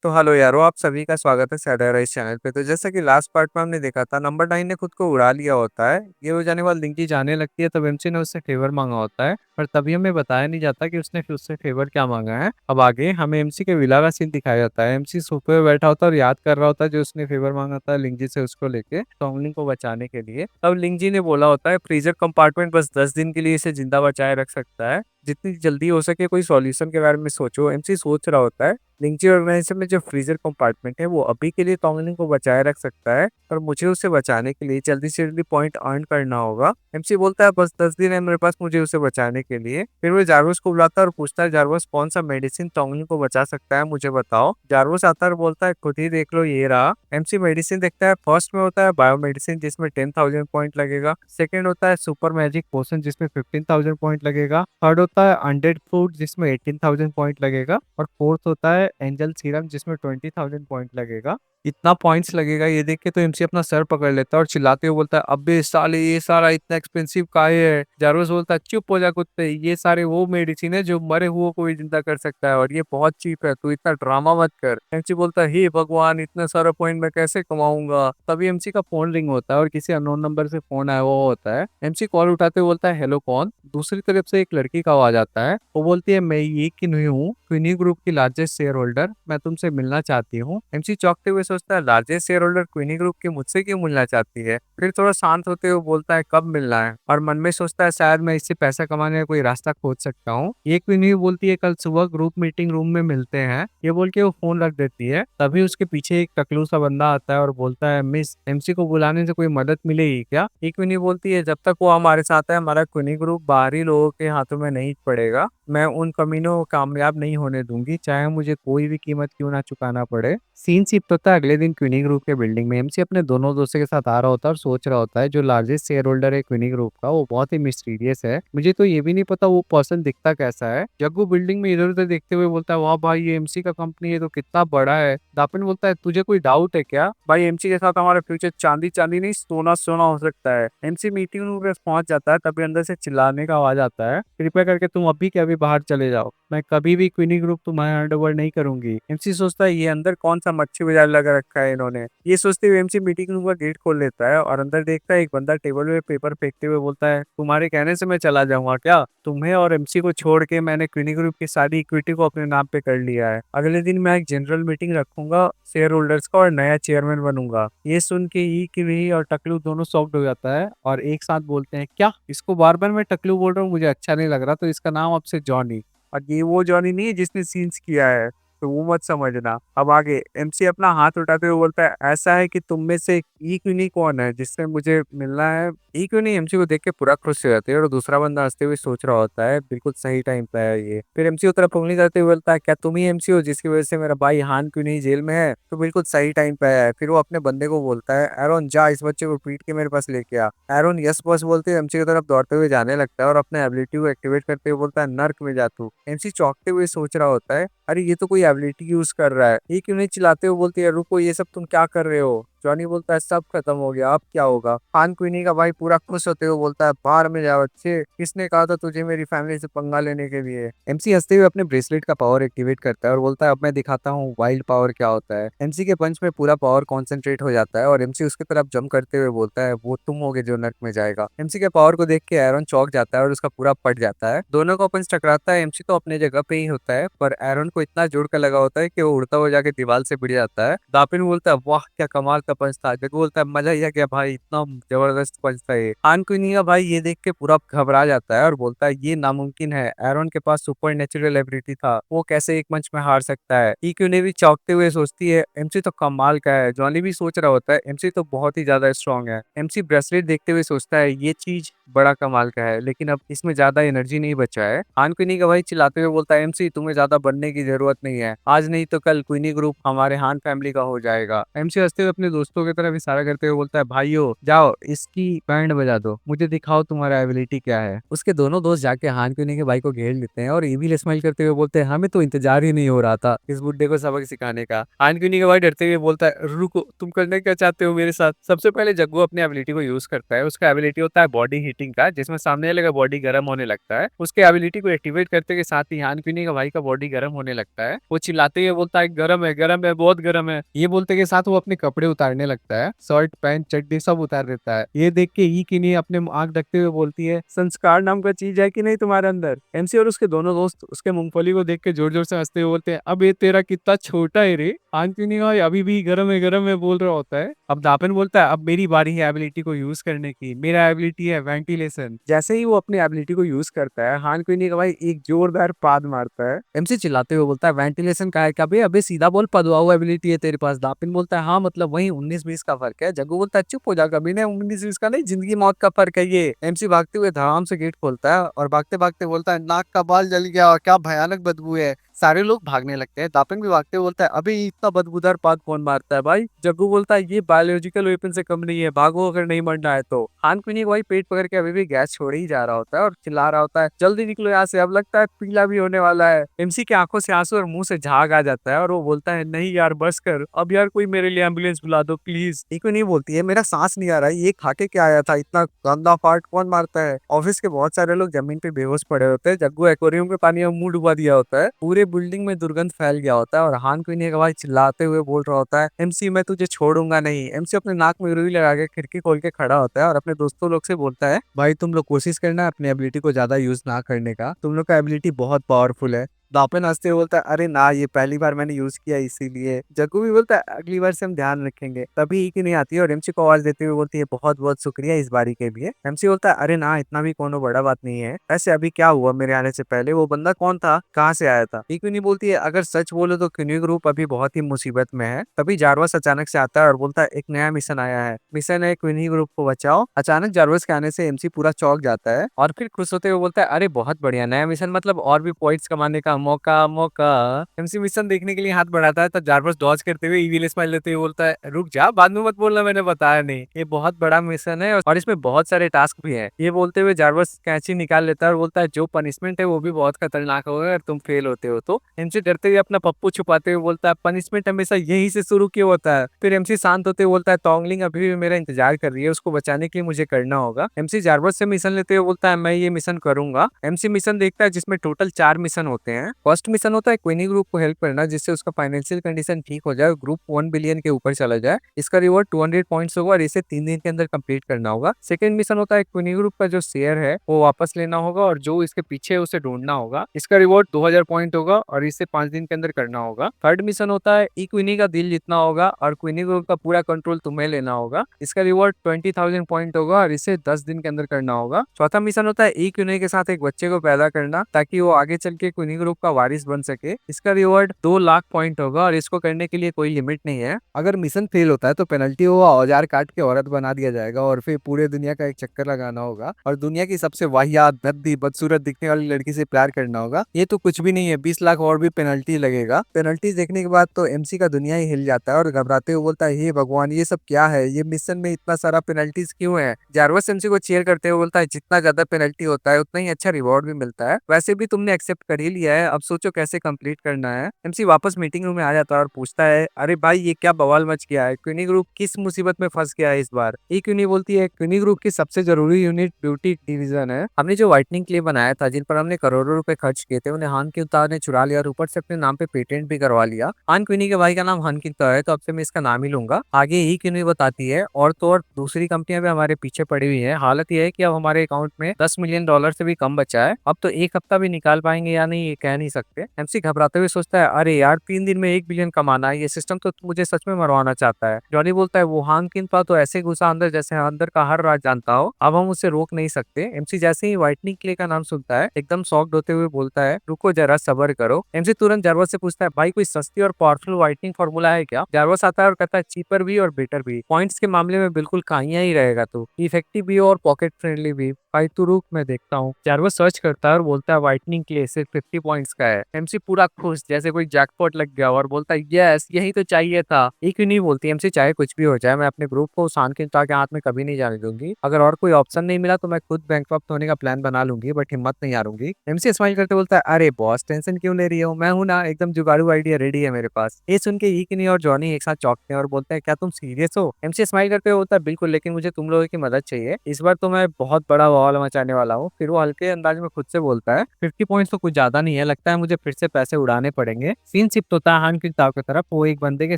तो हेलो यारो, आप सभी का स्वागत है सैटर इस चैनल पे। तो जैसा कि लास्ट पार्ट में हमने देखा था, नंबर 9 ने खुद को उड़ा लिया होता है। ये हो जाने वाली लिंकी जाने लगती है, तब एमसी ने उससे फेवर मांगा होता है। पर तभी हमें बताया नहीं जाता कि उसने फिर उससे फेवर क्या मांगा है। अब आगे हमें एमसी के विला का सीन दिखाया जाता है। एमसी सोफे पे बैठा होता है और याद कर रहा होता है जो उसने फेवर मांगा था लिंजी से, उसको लेके टोंगलिंग को बचाने के लिए। तब लिंजी ने बोला होता है फ्रीजर कंपार्टमेंट बस 10 दिन के लिए इसे जिंदा बचाए रख सकता है। जितनी जल्दी हो सके कोई सॉल्यूशन के बारे में सोचो। एमसी सोच रहा होता है लिंची ऑर्गेनाइजेशन में जो फ्रीजर कंपार्टमेंट है वो अभी के लिए टोंगलिंग को बचाए रख सकता है, पर मुझे उसे बचाने के लिए जल्दी से जल्दी पॉइंट अर्न करना होगा। एमसी बोलता है बस 10 दिन है मेरे पास मुझे उसे बचाने के लिए। फिर वो जारवस को बुलाता है और पूछता है जारवस कौन सा मेडिसिन टोंगलिंग को बचा सकता है, मुझे बताओ। जारवस आता है और बोलता है खुद ही देख लो, ये रहा। एमसी मेडिसिन देखता है। फर्स्ट में होता है बायो मेडिसिन जिसमें 10,000 पॉइंट लगेगा। सेकंड होता है सुपर मैजिक पोशन जिसमें 15,000 पॉइंट लगेगा। थर्ड होता है अनडेड फूड जिसमें 18,000 पॉइंट लगेगा। और फोर्थ होता है एंजल सीरम जिसमें 20,000 पॉइंट लगेगा। इतना पॉइंट्स लगेगा ये देख के तो एमसी अपना सर पकड़ लेता है और चिल्लाते हुए बोलता है अबे साले ये सारा इतना एक्सपेंसिव काहे है। जारवस बोलता है चुप हो जा कुत्ते, ये सारे वो मेडिसिन है जो मरे हुओं को भी जिंदा कर सकता है और ये बहुत चीप है, तू इतना ड्रामा मत कर। एमसी बोलता है हे भगवान, इतना सारा पॉइंट मैं कैसे कमाऊंगा। तभी एमसी का फोन रिंग होता है और किसी अननोन नंबर से फोन आया हुआ होता है। एमसी कॉल उठाते हुए बोलता है हेलो कौन। दूसरी तरफ से एक लड़की का आवाज आता है। वो बोलती है मैं ये की नहीं हूँ, क्विनी ग्रुप की लार्जेस्ट शेयर होल्डर, मैं तुमसे मिलना चाहती हूँ। एमसी चौंकते हुए सोचता है लार्जेस्ट शेयर होल्डर क्विनी ग्रुप की मुझसे क्यों मिलना चाहती है। फिर थोड़ा शांत होते हुए बोलता है कब मिलना है, और मन में सोचता है शायद मैं इससे पैसा कमाने का कोई रास्ता खोज सकता हूँ। ये क्विनी बोलती है कल सुबह ग्रुप मीटिंग रूम में मिलते हैं। ये बोल के वो फोन रख देती है। तभी उसके पीछे एक टकलू सा बंदा आता है और बोलता है मिस, एमसी को बुलाने से कोई मदद मिलेगी क्या। ये क्विनी बोलती है जब तक वो हमारे साथ है हमारा क्विनी ग्रुप बाहरी लोगों के हाथों में नहीं पड़ेगा। मैं उन कमीनों को कामयाब नहीं होने दूंगी, चाहे मुझे कोई भी कीमत क्यों ना चुकाना पड़े। सीन शिफ्ट होता है अगले दिन क्विनी ग्रुप के बिल्डिंग में। एमसी अपने दोनों दोस्तों के साथ आ रहा होता है और सोच रहा होता है जो लार्जेस्ट शेयर होल्डर है क्विनी ग्रुप का वो बहुत ही मिस्टीरियस है। मुझे तो ये भी नहीं पता वो पर्सन दिखता कैसा है। जग्गू बिल्डिंग में इधर उधर देखते हुए बोलता है वाह भाई ये एमसी का कंपनी है तो कितना बड़ा है। दापिन बोलता है तुझे कोई डाउट है क्या भाई, एमसी के साथ हमारा फ्यूचर चांदी चांदी नहीं सोना सोना हो सकता है। एमसी मीटिंग रूम में पहुंच जाता है, तभी अंदर से चिल्लाने का आवाज आता है कृपया करके तुम अभी के अभी बाहर चले जाओ, मैं कभी भी क्विनी ग्रुप तुम्हारा हैंडओवर नहीं करूंगी। एमसी सोचता है ये अंदर कौन सा मच्छी बाजार लगा रखा है इन्होंने। ये सोचते हुए एमसी मीटिंग रूम का गेट खोल लेता है और अंदर देखता है एक बंदा टेबल पे पेपर फेंकते हुए बोलता है तुम्हारे कहने से मैं चला जाऊंगा क्या। तुम्हें और एमसी को छोड़ के मैंने क्विनी ग्रुप की सारी इक्विटी को अपने नाम पे कर लिया है। अगले दिन मैं एक जनरल मीटिंग रखूंगा शेयर होल्डर्स का और नया चेयरमैन बनूंगा। ये सुन के ई की और टकलू दोनों शॉक्ड हो जाता है और एक साथ बोलते हैं क्या। इसको बार बार मैं टकलू बोल रहा हूँ, मुझे अच्छा नहीं लग रहा, तो इसका नाम अब से जॉनी। और ये वो जॉनी नहीं है जिसने सीन्स किया है, तो वो मत समझना। अब आगे एमसी अपना हाथ उठाते हुए बोलता है ऐसा है कि तुम में से ई क्यूनी कौन है जिससे मुझे मिलना है। ई क्यूनी एमसी को देख के पूरा खुश हो जाती है और दूसरा बंदा हंसते हुए सोच रहा होता है बिल्कुल सही टाइम पे है ये। फिर एमसी की तरफ उंगली करते हुए बोलता है क्या तुम ही एमसी हो जिसकी वजह से मेरा भाई हान क्यूनी जेल में है, तो बिल्कुल सही टाइम पे है। फिर वो अपने बंदे को बोलता है एरोन जा इस बच्चे को पीट के मेरे पास लेके आ। एरोन यस बॉस बोलते हुए एमसी की तरफ दौड़ते हुए जाने लगता है और अपने एबिलिटी को एक्टिवेट करते हुए बोलता है नर्क में जा तू। एमसी चौंकते हुए सोच रहा होता है अरे ये तो कोई एबिलिटी यूज कर रहा है। ये क्यों नहीं चिल्लाते हुए बोलती है रुको ये सब तुम क्या कर रहे हो। जॉनी बोलता है सब खत्म हो गया अब क्या होगा। खान क्वीनी का भाई पूरा खुश होते हुए बोलता है बाहर में जाओ बच्चे, किसने कहा था तुझे मेरी फैमिली से पंगा लेने के लिए। एमसी हंसते हुए अपने ब्रेसलेट का पावर एक्टिवेट करता है और बोलता है अब मैं दिखाता हूँ वाइल्ड पावर क्या होता है। एमसी के पंच में पूरा पावर कॉन्सेंट्रेट हो जाता है और एमसी उसकी तरफ जंप करते हुए बोलता है वो तुम होगे जो नर्क में जाएगा। एमसी के पावर को देख के एरन चौंक जाता है और उसका पूरा पट जाता है। दोनों का पंच टकराता है। एमसी तो अपने जगह पे ही होता है पर एरन को इतना जोर का लगा होता है कि वो उड़ता हुआ जाके दीवार से भिड़ जाता है। दापिन बोलता है वाह क्या कमाल का पंच था। जग्गू बोलता है मजा ही आ गया भाई, इतना जबरदस्त पंच था ये। खान क्वीनी का भाई ये देख के पूरा घबरा जाता है और बोलता है ये नामुमकिन है, एरन के पास सुपर नेचुरल एबिलिटी था, वो कैसे एक मंच में हार सकता है। ई क्वीनी भी चौंकते हुए सोचती है एमसी तो कमाल का है। जॉनी भी सोच रहा होता है एमसी तो बहुत ही ज्यादा स्ट्रांग है। एमसी ब्रेसलेट देखते हुए सोचता है ये चीज बड़ा कमाल का है लेकिन अब इसमें ज्यादा एनर्जी नहीं बचा है। खान क्वीनी का भाई चिल्लाते हुए बोलता है एमसी तुम्हें ज्यादा बनने की जरूरत नहीं है, आज नहीं तो कल क्वीनी ग्रुप हमारे हान फैमिली का हो जाएगा। एमसी हंसते हुए अपने दोस्तों की तरफ इशारा करते हुए बोलता है, भाइयों जाओ इसकी बैंड बजा दो, मुझे दिखाओ तुम्हारा एबिलिटी क्या है। उसके दोनों दोस्त जाके हान क्यूनी के भाई को घेर लेते हैं और इविल स्माइल करते हुए बोलते हैं, हमें तो इंतजार ही नहीं हो रहा था इस बुड्ढे को सबक सिखाने का। हान क्यूनी का भाई डरते हुए बोलता है, रुको तुम करना क्या चाहते हो मेरे साथ। सबसे पहले जग्गू अपनी एबिलिटी को यूज करता है। उसका एबिलिटी होता है बॉडी हीटिंग का, जिसमें सामने वाले का बॉडी गर्म होने लगता है। उसके एबिलिटी को एक्टिवेट करते के साथ ही हान क्यूनी का भाई का बॉडी गर्म होने लगता है। वो चिल्लाते हुए बोलता है, गरम है बहुत गर्म है। ये बोलते के साथ वो अपने कपड़े उतारने लगता है, शर्ट पैंट चड्डी सब उतार देता है। ये देख के ई किनी अपने आंख ढकते हुए बोलती है, संस्कार नाम का चीज है कि नहीं तुम्हारे अंदर। एमसी और उसके दोनों दोस्त उसके मूंगफली को देख के जोर जोर से हंसते हुए बोलते हैं, अब ये तेरा कितना छोटा है रे। आंटनी भाई अभी भी गरम है बोल रहा होता है। अब दापन बोलता है, अब मेरी बारी है एबिलिटी को यूज करने की, मेरा एबिलिटी है वेंटिलेशन। जैसे ही वो अपनी एबिलिटी को यूज करता है, हान क्वीनी का भाई एक जोरदार पाद मारता है। एमसी चिल्लाते हुए बोलता है, वेंटिलेशन का है क्या बे, अबे सीधा बोल, पदवाऊ एबिलिटी है तेरे पास। दापिन बोलता है, हाँ मतलब वही 19-20 का फर्क है। जग्गू बोलता है, चुप हो जा, कभी नहीं 19-20 का नहीं, जिंदगी मौत का फर्क है ये। एमसी भागते हुए धड़ाम से गेट खोलता है और भागते भागते बोलता है, नाक का बाल जल गया, क्या भयानक बदबू है। सारे लोग भागने लगते हैं। दापिन भी भागते हुए बोलता है, अभी इतना बदबूदार पाद कौन मारता है भाई। जग्गू बोलता है, ये बायोलॉजिकल वेपन से कम नहीं है, भागो अगर नहीं मरना है तो। हान क्वीनी भाई पेट पकड़ के अभी भी गैस छोड़ ही जा रहा होता है और चिल्ला रहा होता है, जल्दी निकलो यहाँ से, अब लगता है पीला भी होने वाला है। एमसी की आंखों से आंसू और मुंह से झाग आ जाता है और वो बोलता है, नहीं यार बस कर, अब यार कोई मेरे लिए एम्बुलेंस बुला दो प्लीज। इको नहीं बोलती है, मेरा सांस नहीं आ रहा है, ये खा के क्या आया था, इतना गंदा फार्ट कौन मारता है। ऑफिस के बहुत सारे लोग जमीन पे बेहोश पड़े होते हैं। जग्गू एक्वेरियम के पानी में मुंह डुबा दिया होता है। पूरे बिल्डिंग में दुर्गंध फैल गया होता है और हान क्वीनी का भाई चिल्लाते हुए बोल रहा होता है, एमसी मैं तुझे छोड़ूंगा नहीं। एमसी अपने नाक में रुई लगा के खिड़की खोल के खड़ा होता है और अपने दोस्तों लोग से बोलता है, भाई तुम लोग कोशिश करना अपनी एबिलिटी को ज्यादा यूज ना करने का, तुम लोग का एबिलिटी बहुत पावरफुल है। दापेन हंसते हुए बोलता है, अरे ना ये पहली बार मैंने यूज किया इसीलिए। जग्गू भी बोलता है, अगली बार से हम ध्यान रखेंगे। तभी ही की नहीं आती है और एमसी को आवाज देते हुए बोलती है, बहुत बहुत शुक्रिया इस बारी के लिए। एमसी बोलता है, अरे ना इतना भी कोनो बड़ा बात नहीं है, ऐसे अभी क्या हुआ, मेरे आने से पहले वो बंदा कौन था, कहाँ से आया था। इक्विनी बोलती है, अगर सच बोलो तो क्यूनी ग्रुप अभी बहुत ही मुसीबत में है। तभी जारवस अचानक से आता है और बोलता है, एक नया मिशन आया है, मिशन है क्यूनी ग्रुप को बचाओ। अचानक जारवस के आने से एमसी पूरा चौंक जाता है और फिर खुश होते हुए बोलता है, अरे बहुत बढ़िया नया मिशन, मतलब और भी पॉइंट्स कमाने का मौका मौका। एमसी मिशन देखने के लिए हाथ बढ़ाता है तो जारवस डॉज करते हुए इविल स्माइल लेते हुए बोलता है, रुक जा, बाद में मत बोलना मैंने बताया नहीं, ये बहुत बड़ा मिशन है और इसमें बहुत सारे टास्क भी है। ये बोलते हुए जारवस कैंची निकाल लेता है और बोलता है, जो पनिशमेंट है वो भी बहुत खतरनाक होगा अगर तुम फेल होते हो तो। एमसी डरते हुए अपना पप्पू छुपाते हुए बोलता है, पनिशमेंट हमेशा यही से शुरू क्यों होता है। फिर एमसी शांत होते हुए बोलता है, टोंगलिंग अभी भी मेरा इंतजार कर रही है, उसको बचाने के लिए मुझे करना होगा। एमसी जारवस से मिशन लेते हुए बोलता है, मैं ये मिशन करूंगा। एमसी मिशन देखता है जिसमें टोटल 4 मिशन होते हैं। फर्स्ट मिशन होता है क्वीनी ग्रुप को हेल्प करना, जिससे उसका फाइनेंशियल कंडीशन ठीक हो जाए, ग्रुप 1 बिलियन के ऊपर चला जाए। इसका रिवॉर्ड 200 पॉइंट्स होगा और इसे 3 दिन के अंदर कंप्लीट करना होगा। सेकंड मिशन होता है क्वीनी ग्रुप का जो शेयर है वो वापस लेना होगा और जो इसके पीछे है उसे ढूंढना होगा। इसका रिवॉर्ड 2000 पॉइंट होगा और इसे 5 दिन के अंदर करना होगा। थर्ड मिशन होता है ई क्वीनी का दिल जीतना होगा और क्वीनी ग्रुप का पूरा कंट्रोल तुम्हें लेना होगा। इसका रिवॉर्ड 20,000 पॉइंट होगा और इसे 10 दिन के अंदर करना होगा। चौथा मिशन होता है ई क्वीनी के साथ एक बच्चे को पैदा करना ताकि वो आगे चल के क्वीनी ग्रुप का वारिस बन सके। इसका रिवॉर्ड 2 लाख पॉइंट होगा और इसको करने के लिए कोई लिमिट नहीं है। अगर मिशन फेल होता है तो पेनल्टी हुआ औजार काट के औरत बना दिया जाएगा और फिर पूरे दुनिया का एक चक्कर लगाना होगा और दुनिया की सबसे वाहियात भद्दी बदसूरत दिखने वाली लड़की से प्यार करना होगा। ये तो कुछ भी नहीं है, 20 लाख और भी पेनल्टी लगेगा। पेनल्टी देखने के बाद तो एमसी का दुनिया ही हिल जाता है और घबराते हुए बोलता है, हे भगवान ये सब क्या है, ये मिशन में इतना सारा पेनल्टीज क्यों है। जारवस एमसी को चेयर करते हुए बोलता है, जितना ज्यादा पेनल्टी होता है उतना ही अच्छा रिवॉर्ड भी मिलता है, वैसे भी तुमने एक्सेप्ट कर ही लिया है, अब सोचो कैसे कंप्लीट करना है। एमसी वापस मीटिंग रूम में आ जाता है और पूछता है, अरे भाई ये क्या बवाल मच गया है, क्वीनी ग्रुप किस मुसीबत में फंस गया है इस बार। ये क्वीनी बोलती है, क्वीनी ग्रुप की सबसे जरूरी यूनिट ब्यूटी डिवीजन है। हमने जो व्हाइटनिंग क्ले बनाया था, जिन पर हमने करोड़ों रुपए खर्च किए थे, उन्हें हान के उतार ने चुरा लिया और ऊपर से अपने नाम पे पेटेंट भी करवा लिया। हान क्वीनी के भाई का नाम हान किंता है, तो अब से मैं इसका नाम ही लूंगा। आगे ही क्वीनी बताती है, और तो और दूसरी कंपनियां भी हमारे पीछे पड़ी हुई है। हालत यह है कि अब हमारे अकाउंट में $10 मिलियन से भी कम बचा है। अब तो एक हफ्ता भी निकाल पाएंगे या नहीं ये कह नहीं सकते। एमसी घबराते हुए सोचता है, अरे यार 3 दिन में 1 बिलियन कमाना है, ये सिस्टम तो मुझे सच में मरवाना चाहता है। जॉनी बोलता है, वो हान किंता तो ऐसे घुसा अंदर जैसे अंदर का हर राज जानता हो, अब हम उसे रोक नहीं सकते। एमसी जैसे ही व्हाइटनिंग क्ले का नाम सुनता है एकदम शॉक्ड होते हुए बोलता है, रुको जरा सब्र करो। एमसी तुरंत जारवस से पूछता है, भाई कोई सस्ती और पावरफुल व्हाइटनिंग फॉर्मूला है क्या। जारवस आता है और कहता है, चीपर भी और बेटर भी, पॉइंट्स के मामले में बिल्कुल काहिया ही रहेगा तू, इफेक्टिव भी और पॉकेट फ्रेंडली भी। भाई तू रुक मैं देखता हूँ। जारवस सर्च करता है और बोलता है, व्हाइटनिंग क्ले सिर्फ 50 पॉइंट्स का है। एमसी पूरा खुश जैसे कोई जैकपॉट लग गया और बोलता है यस यही तो चाहिए था। एक ही नहीं बोलती एमसी चाहे कुछ भी हो जाए मैं अपने ग्रुप को शान के हाथ में कभी नहीं जाने दूंगी। अगर और कोई ऑप्शन नहीं मिला तो मैं खुद बैंकक्रप्ट होने का प्लान बना लूंगी बट हिम्मत नहीं हारूंगी। एमसी स्माइल करते बोलता है अरे बॉस टेंशन क्यों ले रही हो, मैं हूं ना, एकदम जुगाड़ू आइडिया रेडी है मेरे पास। ये सुन के इकनी और जॉनी एक साथ चौंकते हैं और बोलते हैं क्या तुम सीरियस हो। एमसी स्माइल करते हुए बोलता है बिल्कुल, लेकिन मुझे तुम लोगों की मदद चाहिए। इस बार तो मैं बहुत बड़ा बवाल मचाने वाला हूँ। फिर वो हल्के अंदाज में खुद से बोलता है 50 पॉइंट्स तो कुछ ज्यादा नहीं है, लगता है मुझे फिर से पैसे उड़ाने पड़ेंगे। सीन शिफ्ट होता है हान की ताव की तरफ। वो एक बंदे के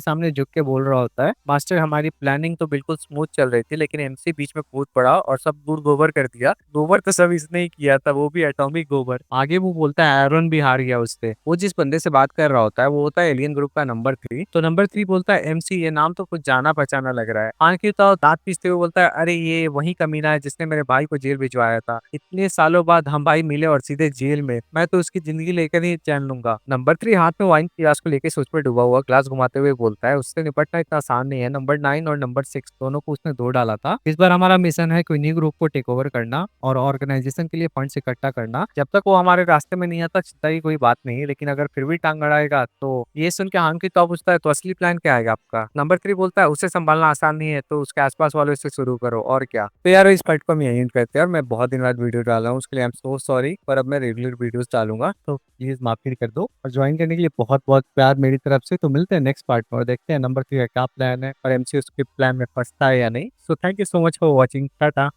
सामने झुक के बोल रहा होता है मास्टर हमारी प्लानिंग तो बिल्कुल स्मूथ चल रही थी लेकिन एमसी बीच में कूद पड़ा और सब गुड़ गोबर कर दिया। गोबर तो सब इसने ही किया था, वो भी एटॉमिक गोबर। आगे वो बोलता है एरन भी हार गया उससे। वो जिस बंदे से बात कर रहा होता है वो होता है एलियन ग्रुप का नंबर 3। तो नंबर 3 बोलता है एमसी ये नाम तो कुछ जाना पहचाना लग रहा है। हान की ताव दांत पीसते हुए बोलता है अरे ये वही कमीना है जिसने मेरे भाई को जेल भिजवाया था। इतने सालों बाद हम भाई मिले और सीधे जेल में, मैं तो उसकी जिंदगी लेकर ही चैन लूंगा। नंबर 3 हाथ में वाइन की ग्लास को लेकर सोच में डूबा हुआ ग्लास घुमाते हुए बोलता है उससे निपटना इतना आसान नहीं है। नंबर 9 और नंबर 6 दोनों को उसने धो डाला था। इस बार हमारा मिशन है क्वीनी ग्रुप को टेक ओवर करना और ऑर्गेनाइजेशन के लिए फंड्स इकट्ठा करना। जब तक वो हमारे रास्ते में नहीं आता चिंता की कोई बात नहीं, लेकिन अगर फिर भी टांग अड़ाएगा तो। ये सुन के हान की तो पूछता है तो असली प्लान क्या आएगा आपका। नंबर 3 बोलता है उसे संभालना आसान नहीं है तो उसके आसपास वालों से शुरू करो और क्या। तो यार इस फाइट को हम यहीं करते हैं और मैं बहुत दिन बाद वीडियो डाला हूँ उसके लिए आई एम सो सॉरी, पर अब मैं रेगुलर वीडियोस डालूंगा तो प्लीज माफी कर दो। और ज्वाइन करने के लिए बहुत बहुत प्यार मेरी तरफ से। तो मिलते हैं नेक्स्ट पार्ट में और देखते हैं नंबर 3 का क्या प्लान है और एमसी उसके प्लान में फंसता है या नहीं। So thank you so much for watching, Tata.